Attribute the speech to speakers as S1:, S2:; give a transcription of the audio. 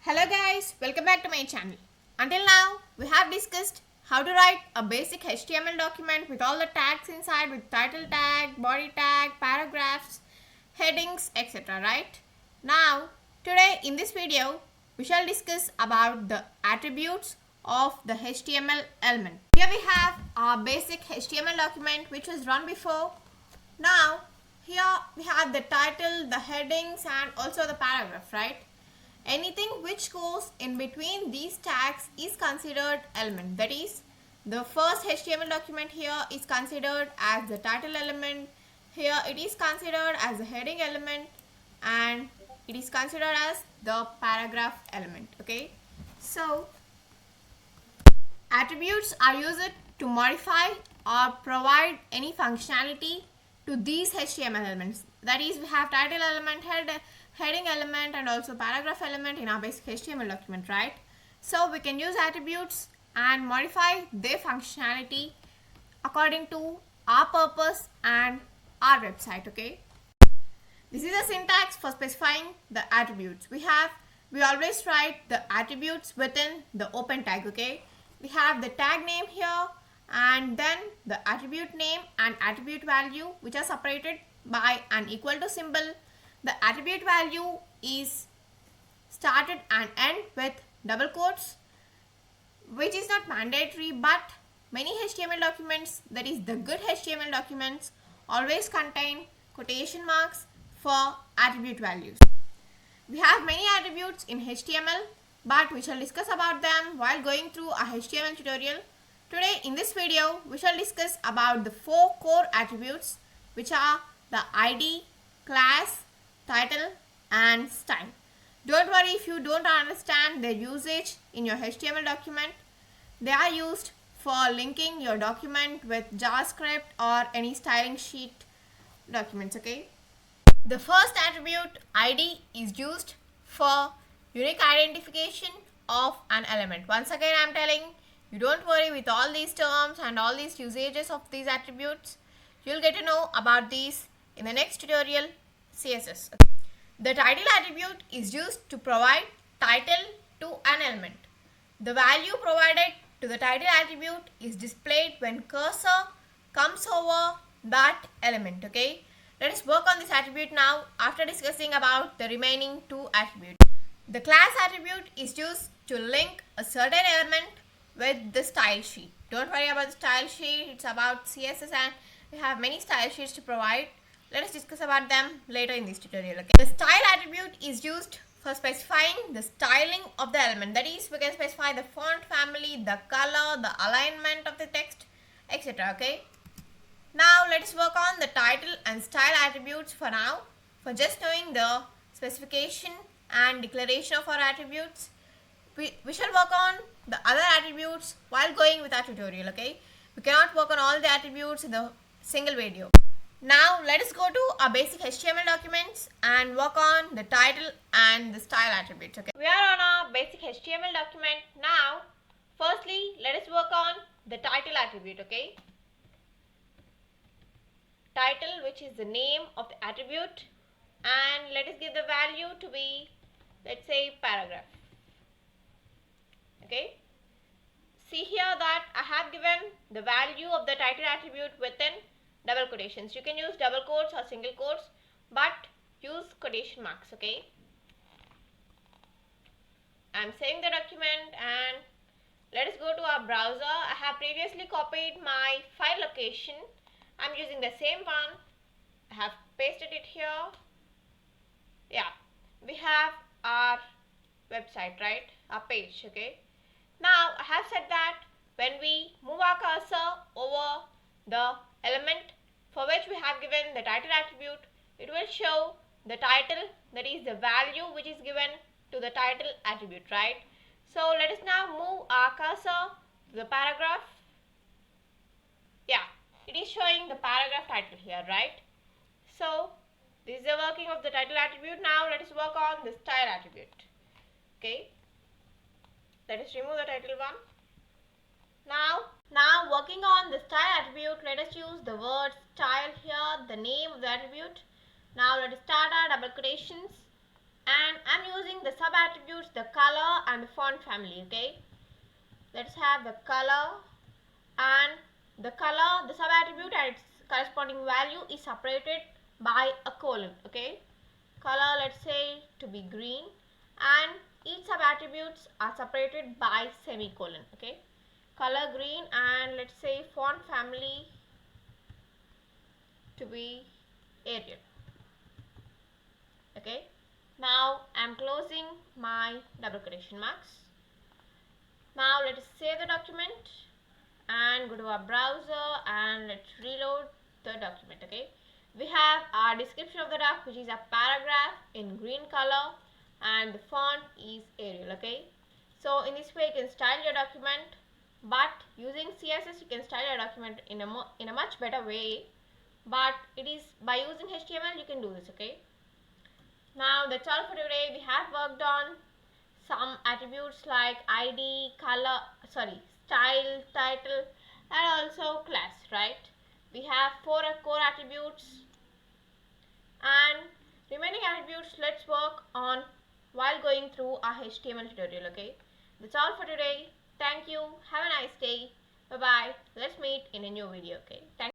S1: Hello guys, welcome back to my channel. Until now, we have discussed how to write a basic HTML document with all the tags inside with title tag, body tag, paragraphs, headings, etc. Right? Now, today in this video, we shall discuss about the attributes of the HTML element. Here we have our basic HTML document which was run before. Now, here we have the title, the headings and also the paragraph, right? Anything which goes in between these tags is considered element. That is, the first HTML document here is considered as the title element. Here it is considered as the heading element and it is considered as the paragraph element. Okay. So, attributes are used to modify or provide any functionality to these HTML elements. That is, we have title element, heading element and also paragraph element in our basic HTML document, right? So we can use attributes and modify their functionality according to our purpose and our website. Okay, this is a syntax for specifying the attributes. We always write the attributes within the open tag. Okay, we have the tag name here and then the attribute name and attribute value which are separated by an equal to symbol. The attribute value is started and end with double quotes, which is not mandatory, but many HTML documents, that is the good HTML documents, always contain quotation marks for attribute values. We have many attributes in HTML, but we shall discuss about them while going through a HTML tutorial. Today in this video, we shall discuss about the 4 core attributes which are the ID, class, title and style. Don't worry if you don't understand their usage in your HTML document. They are used for linking your document with JavaScript or any styling sheet documents. Okay. The first attribute ID is used for unique identification of an element. Once again I am telling you, don't worry with all these terms and all these usages of these attributes. You'll get to know about these in the next tutorial, CSS. The title attribute is used to provide title to an element. The value provided to the title attribute is displayed when cursor comes over that element. Okay, let us work on this attribute now after discussing about the remaining 2 attributes. The class attribute is used to link a certain element with the style sheet. Don't worry about the style sheet, it's about CSS and we have many style sheets to provide. Let us discuss about them later in this tutorial. Okay. The style attribute is used for specifying the styling of the element. That is, we can specify the font family, the color, the alignment of the text, etc. Okay. Now let us work on the title and style attributes for now. For just knowing the specification and declaration of our attributes, we shall work on the other attributes while going with our tutorial. Okay. We cannot work on all the attributes in the single video. Now let us go to our basic HTML documents and work on the title and the style attributes. Okay. We are on our basic HTML document now. Firstly, let us work on the title attribute. Okay. Title, which is the name of the attribute, and let us give the value to be, let's say, paragraph. Okay. See here that I have given the value of the title attribute within double quotations. You can use double quotes or single quotes, but use quotation marks. Okay. I'm saving the document and let us go to our browser. I have previously copied my file location. I'm using the same one. I have pasted it here. Yeah, we have our website, right? Our page. Okay. Now I have said that when we move our cursor over the element for which we have given the title attribute, it will show the title, that is the value which is given to the title attribute, right? So let us now move our cursor to the paragraph. Yeah, it is showing the paragraph title here, right? So this is the working of the title attribute. Now let us work on the style attribute. Okay, let us remove the title one. Now working on the style attribute, let us use the word style here, the name of the attribute. Now let us start our double quotations and I'm using the sub attributes, the color and the font family. Okay, let's have the color, and the color, the sub attribute and its corresponding value is separated by a colon. Okay, color, let's say to be green, and each sub attributes are separated by semicolon. Okay, color green, and let's say font family to be Arial. Okay, now I'm closing my double quotation marks. Now let us save the document and go to our browser and let's reload the document. Okay, we have our description of the doc, which is a paragraph in green color, and the font is Arial. Okay, so in this way you can style your document, but using CSS you can style your document in a much better way, but it is by using HTML you can do this. Okay, now that's all for today. We have worked on some attributes like ID, color, style, title, and also class, right? We have 4 core attributes, and remaining attributes let's work on while going through our HTML tutorial. Okay, that's all for today. Thank you. Have a nice day. Bye bye. Let's meet in a new video. Okay, thank you.